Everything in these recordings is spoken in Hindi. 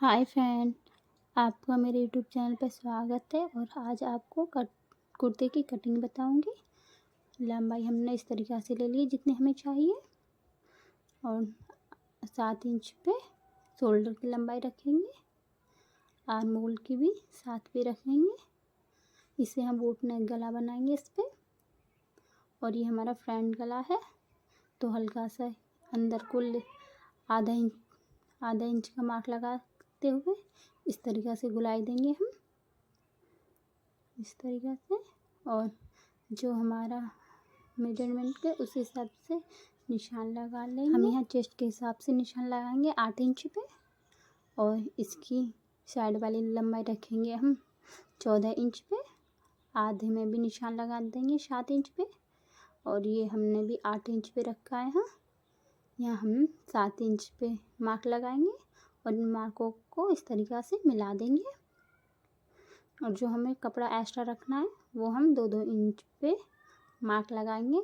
हाय फ्रेंड, आपका मेरे यूट्यूब चैनल पर स्वागत है। और आज आपको कुर्ते की कटिंग बताऊंगी। लंबाई हमने इस तरीक़ा से ले ली है जितनी हमें चाहिए, और 7 इंच पे शोल्डर की लंबाई रखेंगे। आर्म होल की भी 7 पे रखेंगे। इसे हम बोट नेक गला बनाएंगे इस पर। और ये हमारा फ्रंट गला है, तो हल्का सा अंदर को आधा इंच का मार्क लगाते हुए इस तरीक़ा से गुलाई देंगे हम, इस तरीक़ा से। और जो हमारा मेजरमेंट के उस हिसाब से निशान लगा लेंगे। हम यहाँ चेस्ट के हिसाब से निशान लगाएंगे 8 इंच पे, और इसकी साइड वाली लंबाई रखेंगे हम 14 इंच पे। आधे में भी निशान लगा देंगे 7 इंच पे, और ये हमने भी 8 इंच पे रखा है। यहाँ हम 7 इंच पे मार्क लगाएंगे और इन मार्कों को इस तरीक़ा से मिला देंगे। और जो हमें कपड़ा एक्स्ट्रा रखना है वो हम 2-2 इंच पे मार्क लगाएंगे।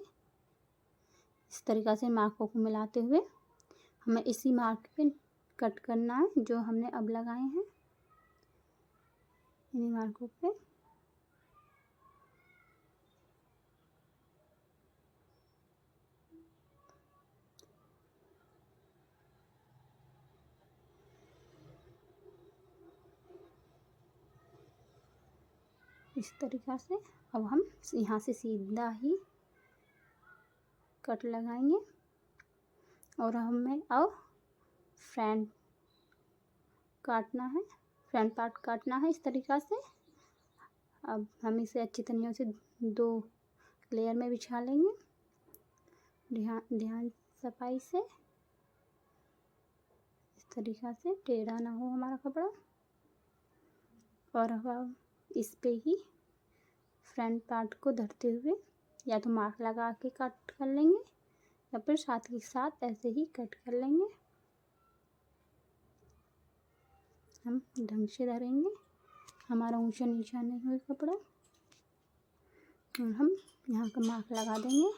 इस तरीक़ा से मार्कों को मिलाते हुए हमें इसी मार्क पे कट करना है जो हमने अब लगाए हैं, इन्हीं मार्कों पे। इस तरीक़ा से अब हम यहाँ से सीधा ही कट लगाएंगे। और हमें अब फ्रंट काटना है, फ्रंट पार्ट काटना है इस तरीक़ा से। अब हम इसे अच्छी तरीके से 2 लेयर में बिछा लेंगे, ध्यान सफाई से। इस तरीक़ा से टेढ़ा ना हो हमारा कपड़ा। और अब इस पे ही फ्रंट पार्ट को धरते हुए या तो मार्क लगा के कट कर लेंगे, या फिर साथ के साथ ऐसे ही कट कर लेंगे। हम ढंग से धरेंगे, हमारा ऊंचा नीचा नहीं हो कपड़ा। और हम यहाँ का मार्क लगा देंगे।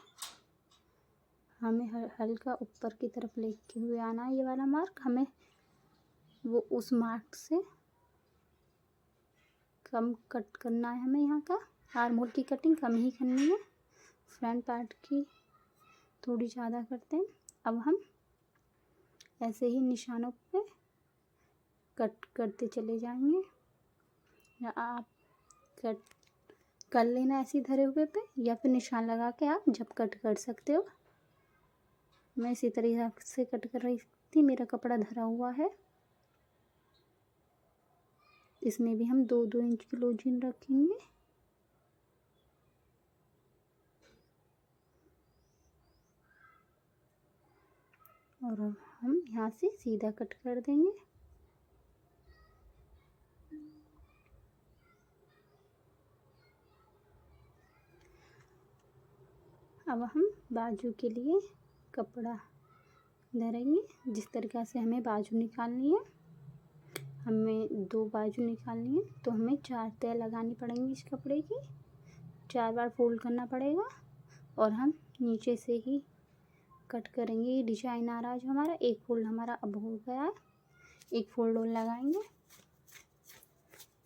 हमें हल्का ऊपर की तरफ लेके हुए आना है ये वाला मार्क। हमें वो उस मार्क से कम कट करना है। हमें यहाँ का आर्म होल की कटिंग कम ही करनी है, फ्रंट पार्ट की थोड़ी ज़्यादा करते हैं। अब हम ऐसे ही निशानों पे कट करते चले जाएंगे, या आप कट कर लेना ऐसे ही धरे हुए पे, या फिर निशान लगा के आप जब कट कर सकते हो। मैं इसी तरीके से कट कर रही थी, मेरा कपड़ा धरा हुआ है। इसमें भी हम 2-2 इंच की लूजिंग रखेंगे। और अब हम यहाँ से सीधा कट कर देंगे। अब हम बाजू के लिए कपड़ा धरेंगे। जिस तरीक़ा से हमें बाजू निकालनी है, हमें 2 बाजू निकालनी है, तो हमें 4 तह लगानी पड़ेंगी इस कपड़े की। 4 बार फोल्ड करना पड़ेगा, और हम नीचे से ही कट करेंगे। ये डिजाइन आ रहा है जो हमारा, एक फोल्ड हमारा अब हो गया है, एक फोल्ड और लगाएंगे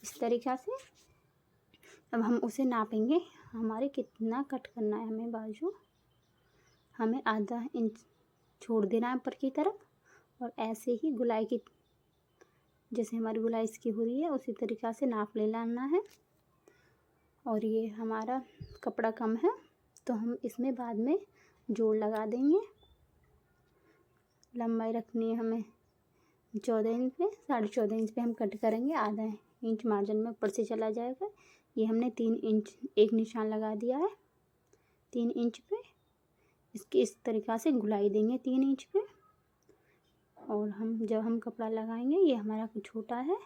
इस तरीक़ा से। अब हम उसे नापेंगे, हमारे कितना कट करना है। हमें बाजू हमें आधा इंच छोड़ देना है ऊपर की तरफ, और ऐसे ही गुलाई की, जैसे हमारी गुलाई इसकी हो रही है उसी तरीक़ा से नाप ले लेना है। और ये हमारा कपड़ा कम है तो हम इसमें बाद में जोड़ लगा देंगे। लंबाई रखनी है हमें 14 इंच पे, 14.5 इंच पे हम कट करेंगे। आधा इंच मार्जिन में ऊपर से चला जाएगा। ये हमने 3 इंच एक निशान लगा दिया है 3 इंच पे। इसकी इस तरीक़ा से गुलाई देंगे 3 इंच पे। और जब हम कपड़ा लगाएंगे, ये हमारा कुछ छोटा है,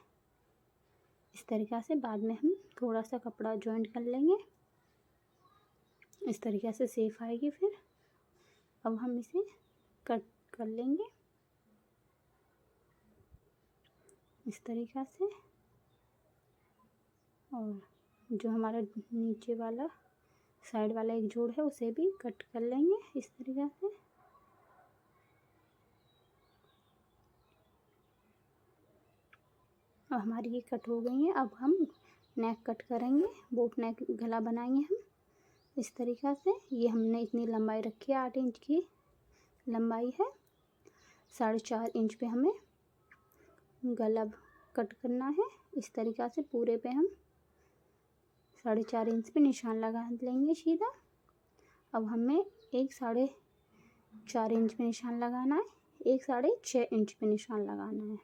इस तरीक़ा से बाद में हम थोड़ा सा कपड़ा जॉइंट कर लेंगे। इस तरीक़े से सेफ आएगी फिर। अब हम इसे कट कर लेंगे इस तरीक़ा से। और जो हमारा नीचे वाला साइड वाला एक जोड़ है उसे भी कट कर लेंगे इस तरीक़े से। अब हमारी ये कट हो गई है। अब हम नेक कट करेंगे, बोट नेक गला बनाएंगे हम इस तरीक़ा से। ये हमने इतनी लंबाई रखी है, 8 इंच की लंबाई है। 4.5 इंच पे हमें गला कट करना है। इस तरीक़ा से पूरे पे हम 4.5 इंच पे निशान लगा लेंगे सीधा। अब हमें एक 4.5 इंच पे निशान लगाना है, एक 6.5 इंच पे निशान लगाना है।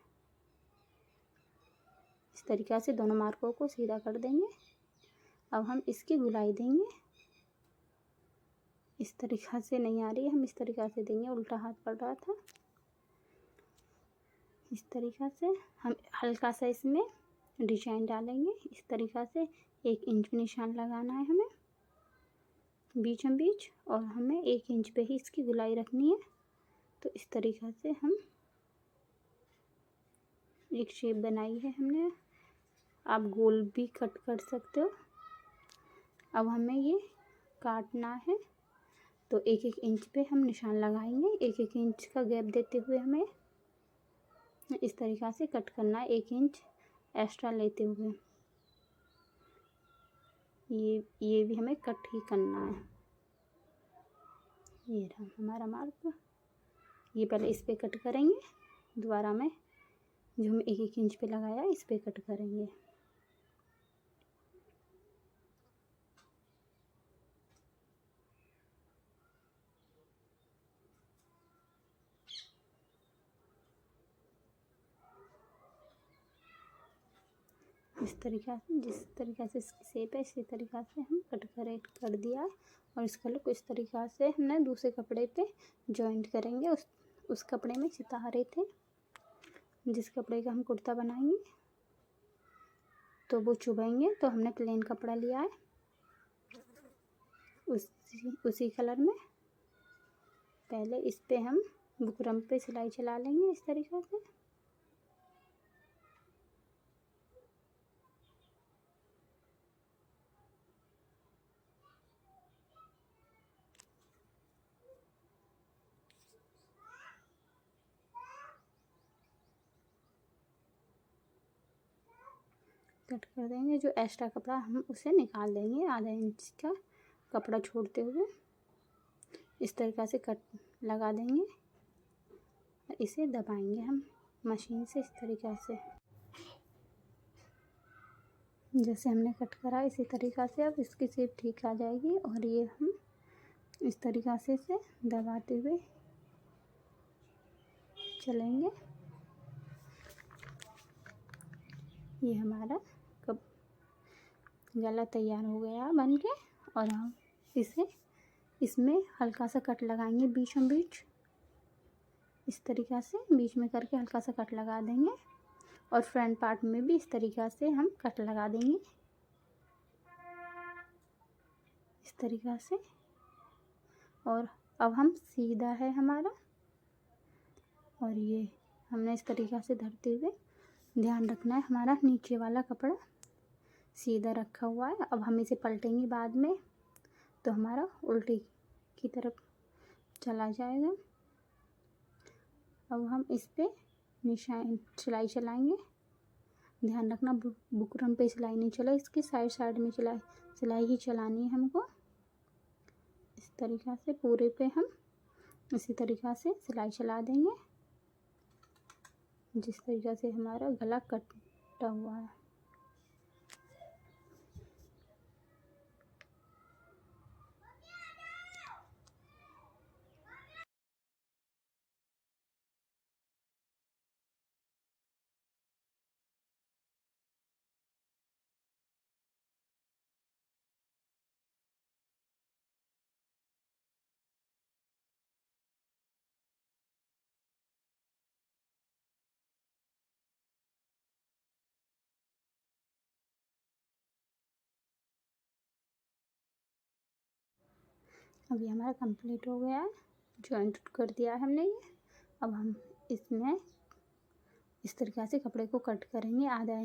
इस तरीक़ा से दोनों मार्कों को सीधा कर देंगे। अब हम इसकी गुलाई देंगे। इस तरीक़ा से नहीं आ रही है, हम इस तरीक़ा से देंगे, उल्टा हाथ पड़ रहा था। इस तरीक़ा से हम हल्का सा इसमें डिजाइन डालेंगे। इस तरीक़ा से 1 इंच पे निशान लगाना है हमें बीचों बीच, और हमें 1 इंच पे ही इसकी गुलाई रखनी है। तो इस तरीक़ा से हम एक शेप बनाई है हमने। आप गोल भी कट कर सकते हो। अब हमें ये काटना है, तो 1-1 इंच पे हम निशान लगाएंगे। 1-1 इंच का गैप देते हुए हमें इस तरीक़ा से कट करना है, 1 इंच एक्स्ट्रा लेते हुए। ये भी हमें कट ही करना है। ये रहा हमारा मार्क। ये पहले इस पे कट करेंगे, दोबारा में जो हम 1-1 इंच पे लगाया इस पे कट करेंगे। इस तरीक़ा से, जिस तरीक़ा से इसकी शेप है इसी तरीक़ा से हम कट कर दिया है। और इसका लुक इस तरीक़ा से हमने दूसरे कपड़े पे जॉइंट करेंगे। उस कपड़े में सितारे थे, जिस कपड़े का हम कुर्ता बनाएंगे तो वो चुभेंगे, तो हमने प्लेन कपड़ा लिया है उसी कलर में। पहले इस पे हम बुकरम पे सिलाई चला लेंगे इस तरीक़ा से। कट कर देंगे। जो एक्स्ट्रा कपड़ा हम उसे निकाल देंगे, आधा इंच का कपड़ा छोड़ते हुए इस तरीक़ा से कट लगा देंगे। और इसे दबाएंगे हम मशीन से इस तरीक़ा से, जैसे हमने कट करा इसी तरीक़ा से। अब इसकी शेप ठीक आ जाएगी। और ये हम इस तरीक़ा से इसे दबाते हुए चलेंगे। ये हमारा गला तैयार हो गया बन के। और हम इसमें हल्का सा कट लगाएंगे बीचों बीच, इस तरीक़ा से बीच में करके हल्का सा कट लगा देंगे। और फ्रंट पार्ट में भी इस तरीक़ा से हम कट लगा देंगे इस तरीक़ा से। और अब हम सीधा है हमारा, और ये हमने इस तरीक़ा से धरते हुए ध्यान रखना है हमारा नीचे वाला कपड़ा सीधा रखा हुआ है। अब हम इसे पलटेंगे बाद में, तो हमारा उल्टी की तरफ चला जाएगा। अब हम इस पे निशान सिलाई चलाएंगे। ध्यान रखना बुकरम पे सिलाई नहीं चले, इसकी साइड में सिलाई ही चलानी है हमको। इस तरीक़ा से पूरे पे हम इसी तरीक़ा से सिलाई चला देंगे, जिस तरीक़ा से हमारा गला कटा हुआ है। अभी हमारा कंप्लीट हो गया है, जॉइंट कर दिया है हमने ये। अब हम इसमें इस तरीक़ा से कपड़े को कट करेंगे, आधा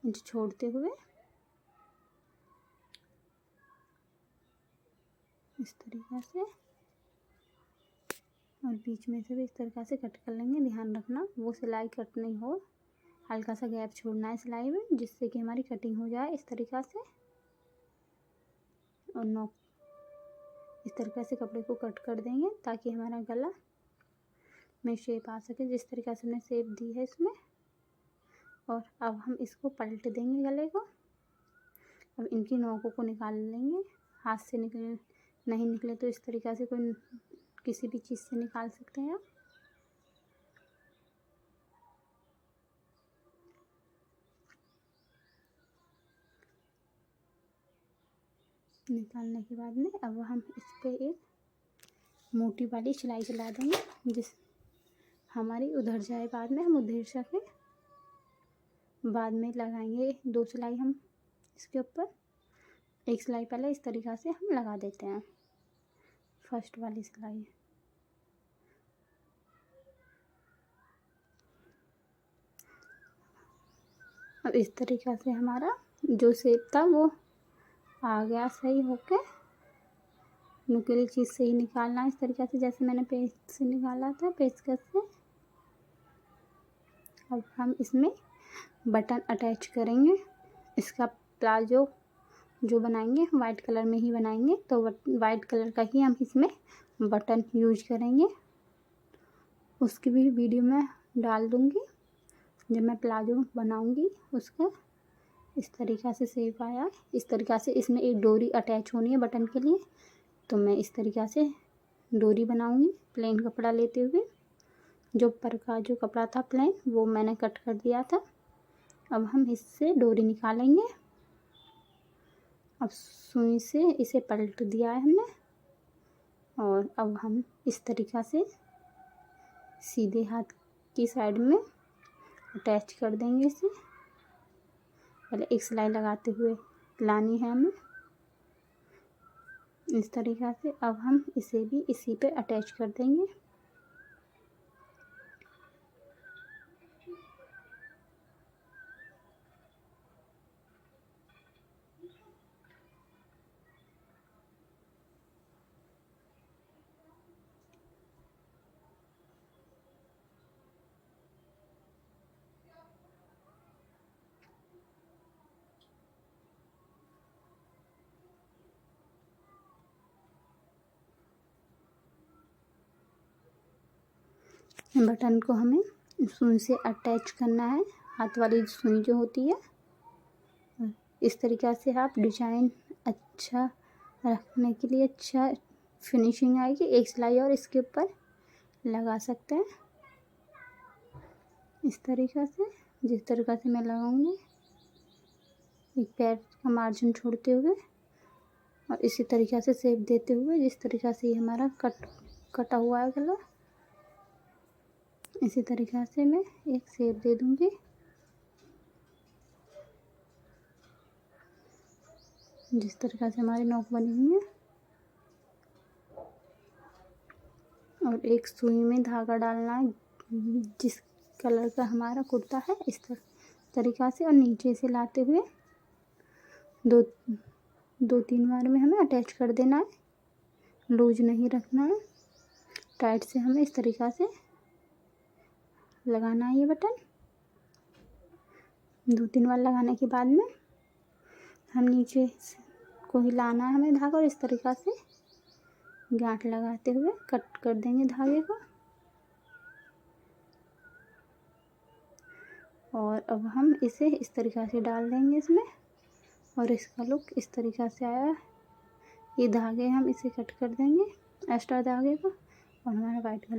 इंच छोड़ते हुए इस तरीक़ा से। और बीच में से भी इस तरीक़ा से कट कर लेंगे। ध्यान रखना वो सिलाई कट नहीं हो, हल्का सा गैप छोड़ना है सिलाई में, जिससे कि हमारी कटिंग हो जाए इस तरीक़ा से। और नॉक इस तरीक़े से कपड़े को कट कर देंगे ताकि हमारा गला में शेप आ सके, जिस तरीक़े से हमने शेप दी है इसमें। और अब हम इसको पलट देंगे गले को। अब इनकी नोकों को निकाल लेंगे। हाथ से नहीं निकले तो इस तरीक़े से कोई किसी भी चीज़ से निकाल सकते हैं आप। निकालने के बाद में अब हम इस पे एक मोटी वाली सिलाई चला देंगे, जिस हमारी उधर जाए बाद में हम उधर सके। बाद में लगाएंगे 2 सिलाई हम इसके ऊपर। एक सिलाई पहले इस तरीक़ा से हम लगा देते हैं, फर्स्ट वाली सिलाई। अब इस तरीक़ा से हमारा जो शेप था वो आ गया सही होके। नुकीली चीज़ से ही निकालना है इस तरीक़े से, जैसे मैंने पेच से निकाला था, पेचकस से। अब हम इसमें बटन अटैच करेंगे। इसका प्लाजो जो बनाएंगे वाइट कलर में ही बनाएंगे, तो वाइट कलर का ही हम इसमें बटन यूज करेंगे। उसकी भी वीडियो मैं डाल दूँगी जब मैं प्लाजो बनाऊँगी उसका। इस तरीक़ा से शेप आया। इस तरीक़ा से इसमें एक डोरी अटैच होनी है बटन के लिए, तो मैं इस तरीक़ा से डोरी बनाऊँगी प्लेन कपड़ा लेते हुए। जो ऊपर का जो कपड़ा था प्लेन वो मैंने कट कर दिया था। अब हम इससे डोरी निकालेंगे। अब सुई से इसे पलट दिया है हमने, और अब हम इस तरीक़ा से सीधे हाथ की साइड में अटैच कर देंगे इसे। पहले एक सिलाई लगाते हुए लानी है हमें इस तरीक़ा से। अब हम इसे भी इसी पे अटैच कर देंगे। बटन को हमें सुई से अटैच करना है, हाथ वाली सुई जो होती है। इस तरीक़ा से आप डिजाइन अच्छा रखने के लिए, अच्छा फिनिशिंग आएगी, एक सिलाई और इसके ऊपर लगा सकते हैं इस तरीक़ा से। जिस तरीक़ा से मैं लगाऊंगी, एक पैर का मार्जिन छोड़ते हुए और इसी तरीक़ा से शेप देते हुए, जिस तरीक़ा से ये हमारा कटा हुआ है गला, इसी तरीक़ा से मैं एक शेप दे दूंगी। जिस तरीक़ा से हमारी नोक बनी हुई है। और एक सुई में धागा डालना है जिस कलर का हमारा कुर्ता है, इस तरीक़ा से। और नीचे से लाते हुए 2-3 बार में हमें अटैच कर देना है, लूज नहीं रखना है। टाइट से हमें इस तरीक़ा से लगाना है ये बटन। 2-3 बार लगाने के बाद में हम नीचे को हिलाना है हमें धागा, और इस तरीक़ा से गांठ लगाते हुए कट कर देंगे धागे को। और अब हम इसे इस तरीक़ा से डाल देंगे इसमें, और इसका लुक इस तरीक़ा से आया। ये धागे हम इसे कट कर देंगे एक्स्ट्रा धागे को, और हमारा वाइट कलर